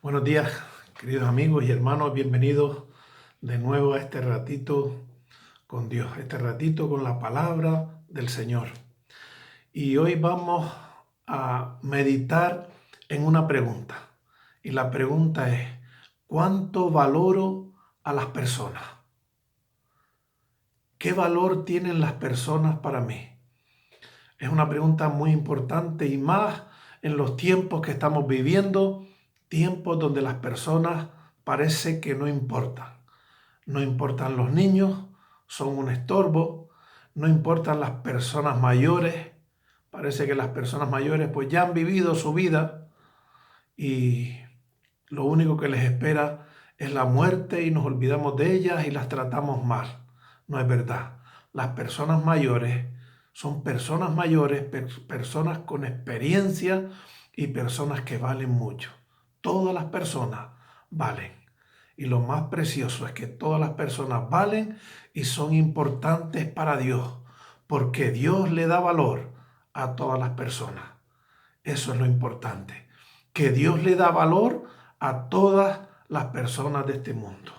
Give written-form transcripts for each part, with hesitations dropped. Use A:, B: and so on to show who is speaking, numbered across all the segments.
A: Buenos días, queridos amigos y hermanos, bienvenidos de nuevo a este ratito con Dios, este ratito con la palabra del Señor. Y hoy vamos a meditar en una pregunta. Y la pregunta es, ¿cuánto valoro a las personas? ¿Qué valor tienen las personas para mí? Es una pregunta muy importante y más en los tiempos que estamos viviendo, tiempos donde las personas parece que no importan. No importan los niños, son un estorbo, no importan las personas mayores, parece que las personas mayores pues ya han vivido su vida y lo único que les espera es la muerte y nos olvidamos de ellas y las tratamos mal. No es verdad. Las personas mayores son personas mayores, personas con experiencia y personas que valen mucho. Todas las personas valen. Y lo más precioso es que todas las personas valen y son importantes para Dios, porque Dios le da valor a todas las personas. Eso es lo importante, que Dios le da valor a todas las personas de este mundo.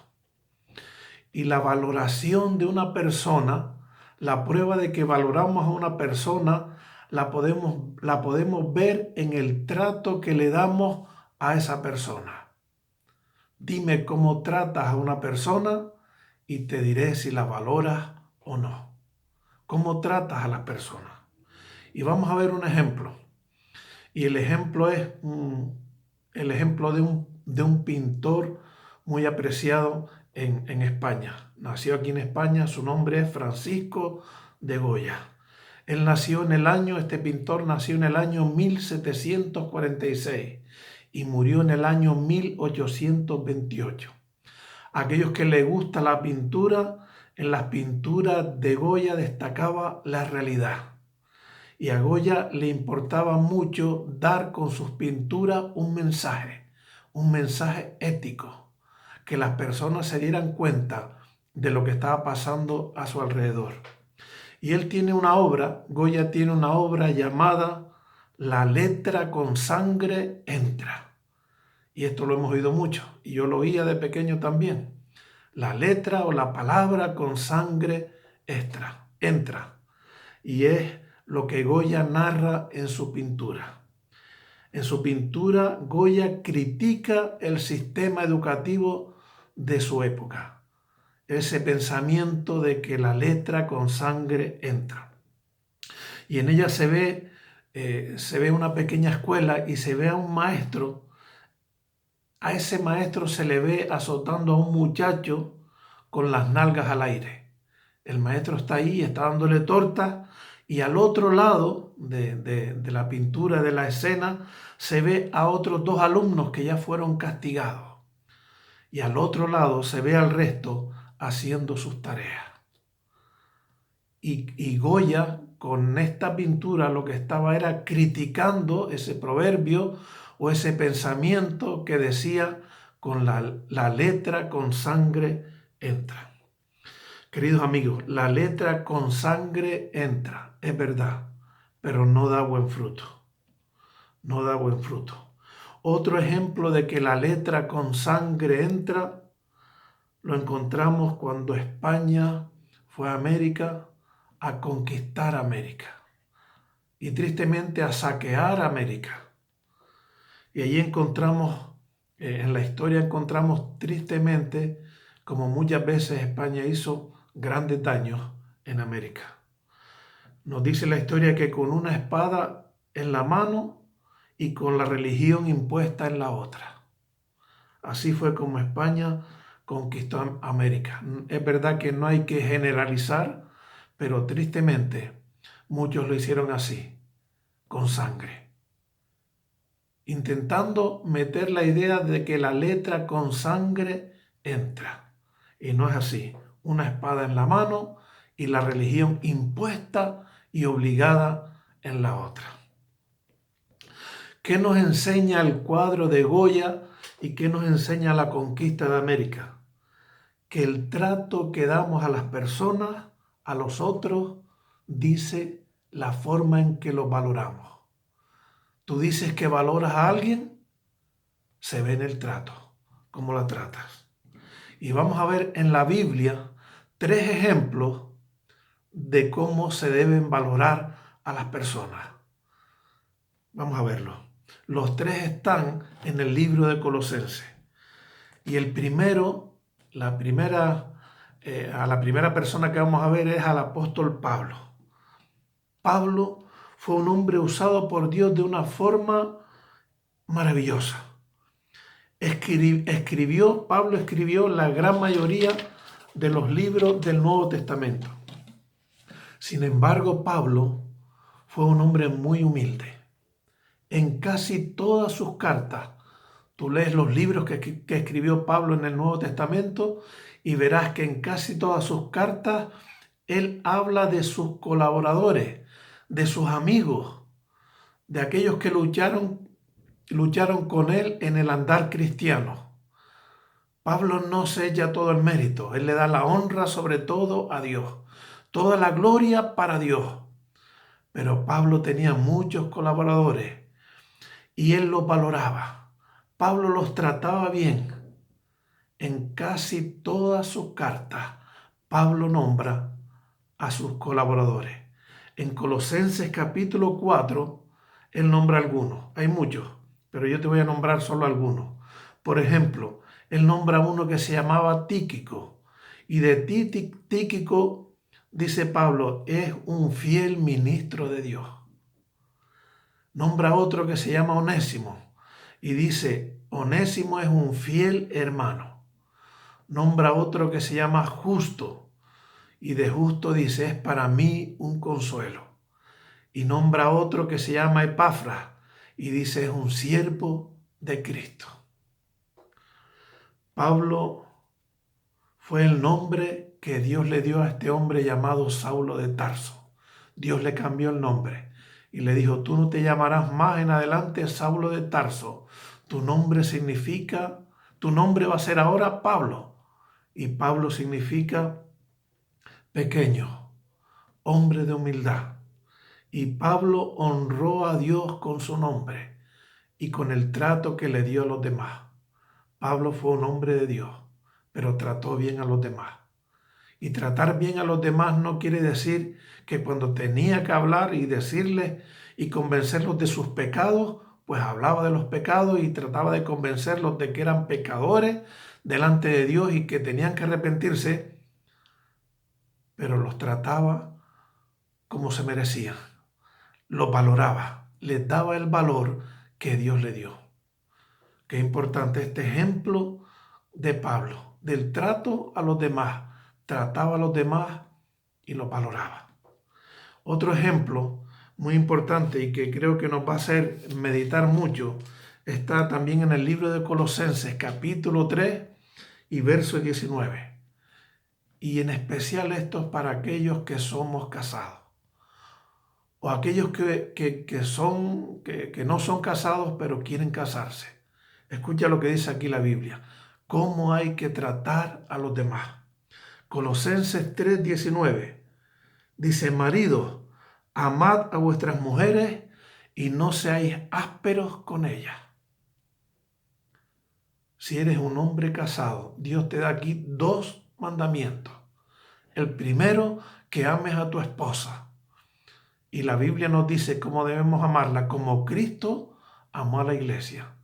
A: Y la valoración de una persona, la prueba de que valoramos a una persona, la podemos ver en el trato que le damos a esa persona. Dime cómo tratas a una persona y te diré si la valoras o no. ¿Cómo tratas a las personas? Y vamos a ver un ejemplo. Y el ejemplo es el ejemplo de un pintor muy apreciado en España. Nació aquí en España, su nombre es Francisco de Goya. Este pintor nació en el año 1746 y murió en el año 1828. Aquellos que les gusta la pintura, en las pinturas de Goya destacaba la realidad. Y a Goya le importaba mucho dar con sus pinturas un mensaje ético, que las personas se dieran cuenta de lo que estaba pasando a su alrededor. Y él tiene una obra, Goya tiene una obra llamada La letra con sangre entra. Y esto lo hemos oído mucho, y yo lo oía de pequeño también. La letra o la palabra con sangre entra. Y es lo que Goya narra en su pintura. En su pintura, Goya critica el sistema educativo de su época, ese pensamiento de que la letra con sangre entra. Y en ella se ve una pequeña escuela y se ve a un maestro. A ese maestro se le ve azotando a un muchacho con las nalgas al aire. El maestro está ahí, está dándole tortas y al otro lado de la pintura de la escena se ve a otros dos alumnos que ya fueron castigados. Y al otro lado se ve al resto haciendo sus tareas. Y Goya con esta pintura lo que estaba era criticando ese proverbio o ese pensamiento que decía con la letra con sangre entra. Queridos amigos, la letra con sangre entra, es verdad, pero no da buen fruto. No da buen fruto. Otro ejemplo de que la letra con sangre entra lo encontramos cuando España fue a América a conquistar América y tristemente a saquear América. Y allí encontramos, en la historia encontramos tristemente como muchas veces España hizo grandes daños en América. Nos dice la historia que con una espada en la mano y con la religión impuesta en la otra. Así fue como España conquistó América. Es verdad que no hay que generalizar, pero tristemente muchos lo hicieron así, con sangre, intentando meter la idea de que la letra con sangre entra. Y no es así. Una espada en la mano y la religión impuesta y obligada en la otra. ¿Qué nos enseña el cuadro de Goya y qué nos enseña la conquista de América? Que el trato que damos a las personas, a los otros, dice la forma en que los valoramos. Tú dices que valoras a alguien, se ve en el trato, cómo la tratas. Y vamos a ver en la Biblia 3 ejemplos de cómo se deben valorar a las personas. Vamos a verlo. Los 3 están en el libro de Colosenses. Y el primero, a la primera persona que vamos a ver es al apóstol Pablo. Pablo fue un hombre usado por Dios de una forma maravillosa. Pablo escribió la gran mayoría de los libros del Nuevo Testamento. Sin embargo, Pablo fue un hombre muy humilde. En casi todas sus cartas, tú lees los libros que escribió Pablo en el Nuevo Testamento y verás que en casi todas sus cartas él habla de sus colaboradores, de sus amigos, de aquellos que lucharon con él en el andar cristiano. Pablo no sella todo el mérito, él le da la honra sobre todo a Dios, toda la gloria para Dios. Pero Pablo tenía muchos colaboradores y él los valoraba. Pablo los trataba bien. En casi todas sus cartas, Pablo nombra a sus colaboradores. En Colosenses capítulo 4, él nombra algunos. Hay muchos, pero yo te voy a nombrar solo algunos. Por ejemplo, él nombra uno que se llamaba Tíquico. Y de Tíquico, dice Pablo, es un fiel ministro de Dios. Nombra otro que se llama Onésimo. Y dice, Onésimo es un fiel hermano. Nombra otro que se llama Justo. Y de Justo dice, es para mí un consuelo. Y nombra otro que se llama Epafras. Y dice, es un siervo de Cristo. Pablo fue el nombre que Dios le dio a este hombre llamado Saulo de Tarso. Dios le cambió el nombre y le dijo, tú no te llamarás más en adelante Saulo de Tarso. Tu nombre va a ser ahora Pablo. Y Pablo significa pequeño, hombre de humildad. Y Pablo honró a Dios con su nombre y con el trato que le dio a los demás. Pablo fue un hombre de Dios, pero trató bien a los demás. Y tratar bien a los demás no quiere decir que cuando tenía que hablar y decirles y convencerlos de sus pecados, pues hablaba de los pecados y trataba de convencerlos de que eran pecadores delante de Dios y que tenían que arrepentirse, pero los trataba como se merecían. Los valoraba, les daba el valor que Dios le dio. Qué importante este ejemplo de Pablo, del trato a los demás. Trataba a los demás y los valoraba. Otro ejemplo muy importante y que creo que nos va a hacer meditar mucho está también en el libro de Colosenses, capítulo 3 y verso 19. Y en especial esto es para aquellos que somos casados o aquellos que no son casados pero quieren casarse. Escucha lo que dice aquí la Biblia. ¿Cómo hay que tratar a los demás? Colosenses 3:19 dice, maridos, amad a vuestras mujeres y no seáis ásperos con ellas. Si eres un hombre casado, Dios te da aquí 2 mandamientos. El primero, que ames a tu esposa. Y la Biblia nos dice cómo debemos amarla, como Cristo amó a la iglesia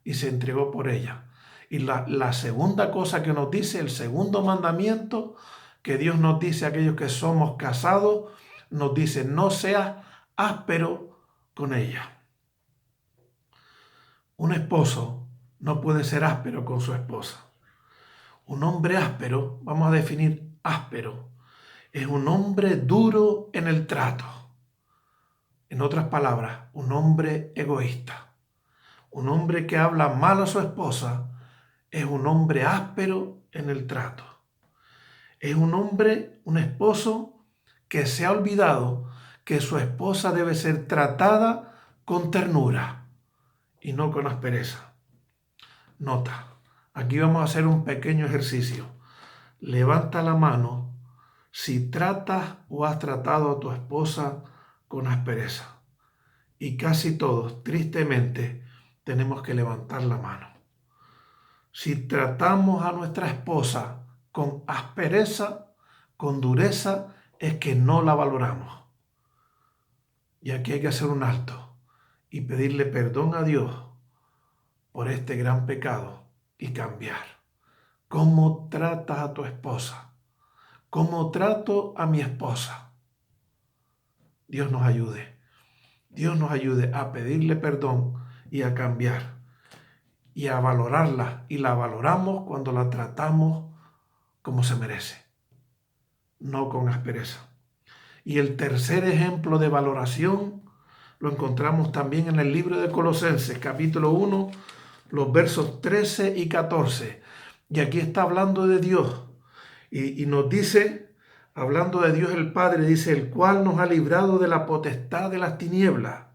A: y se entregó por ella. Y la segunda cosa que nos dice, el segundo mandamiento que Dios nos dice a aquellos que somos casados, nos dice, no seas áspero con ella. Un esposo no puede ser áspero con su esposa. Un hombre áspero, vamos a definir áspero, es un hombre duro en el trato. En otras palabras, un hombre egoísta. Un hombre que habla mal a su esposa es un hombre áspero en el trato. Es un hombre, un esposo que se ha olvidado que su esposa debe ser tratada con ternura y no con aspereza. Nota, aquí vamos a hacer un pequeño ejercicio. Levanta la mano si tratas o has tratado a tu esposa con aspereza. Y casi todos, tristemente, tenemos que levantar la mano. Si tratamos a nuestra esposa con aspereza, con dureza, es que no la valoramos. Y aquí hay que hacer un alto y pedirle perdón a Dios por este gran pecado y cambiar. ¿Cómo tratas a tu esposa? ¿Cómo trato a mi esposa? Dios nos ayude. Dios nos ayude a pedirle perdón y a cambiar y a valorarla. Y la valoramos cuando la tratamos como se merece, no con aspereza. Y el tercer ejemplo de valoración lo encontramos también en el libro de Colosenses, capítulo 1, los versos 13 y 14. Y aquí está hablando de Dios. Y nos dice, hablando de Dios el Padre, dice, el cual nos ha librado de la potestad de las tinieblas.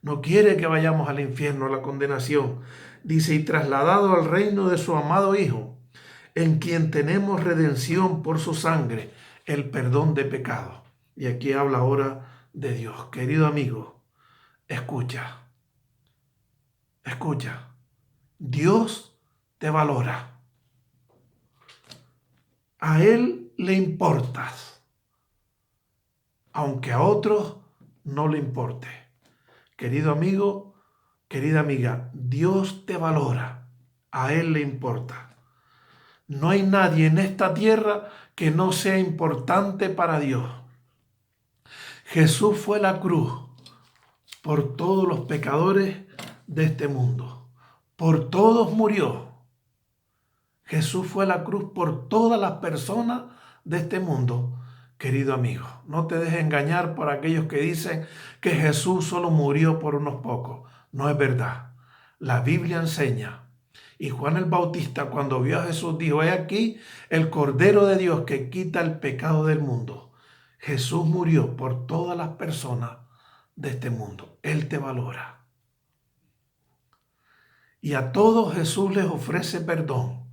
A: No quiere que vayamos al infierno, a la condenación. Dice, y trasladado al reino de su amado Hijo, en quien tenemos redención por su sangre, el perdón de pecados. Y aquí habla ahora de Dios. Querido amigo, escucha, escucha. Dios te valora. A Él le importas, aunque a otros no le importe. Querido amigo, querida amiga, Dios te valora, a Él le importa. No hay nadie en esta tierra que no sea importante para Dios. Jesús fue a la cruz por todos los pecadores de este mundo. Por todos murió. Jesús fue a la cruz por todas las personas de este mundo. Querido amigo, no te dejes engañar por aquellos que dicen que Jesús solo murió por unos pocos. No es verdad. La Biblia enseña. Y Juan el Bautista, cuando vio a Jesús, dijo, he aquí el Cordero de Dios que quita el pecado del mundo. Jesús murió por todas las personas de este mundo. Él te valora. Y a todos Jesús les ofrece perdón.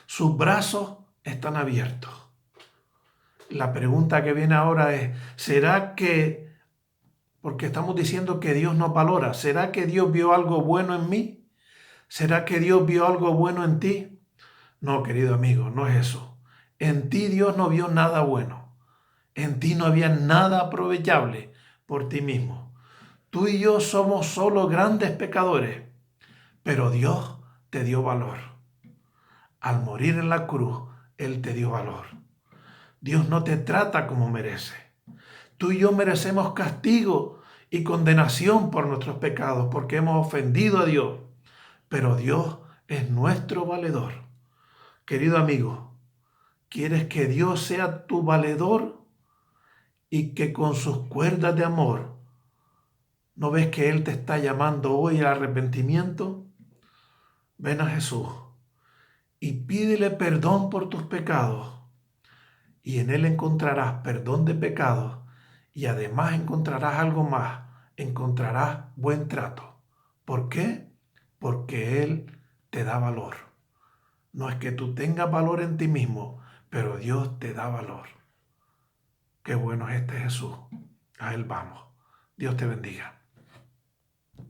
A: Sus brazos están abiertos. La pregunta que viene ahora es, ¿será que, porque estamos diciendo que Dios nos valora, ¿será que Dios vio algo bueno en mí? ¿Será que Dios vio algo bueno en ti? No, querido amigo, no es eso. En ti Dios no vio nada bueno. En ti no había nada aprovechable por ti mismo. Tú y yo somos solo grandes pecadores, pero Dios te dio valor. Al morir en la cruz, Él te dio valor. Dios no te trata como merece. Tú y yo merecemos castigo y condenación por nuestros pecados, porque hemos ofendido a Dios. Pero Dios es nuestro valedor. Querido amigo, ¿quieres que Dios sea tu valedor y que con sus cuerdas de amor, ¿no ves que Él te está llamando hoy al arrepentimiento? Ven a Jesús y pídele perdón por tus pecados. Y en Él encontrarás perdón de pecados y además encontrarás algo más, encontrarás buen trato. ¿Por qué? Porque Él te da valor. No es que tú tengas valor en ti mismo, pero Dios te da valor. Qué bueno es este Jesús. A Él vamos. Dios te bendiga.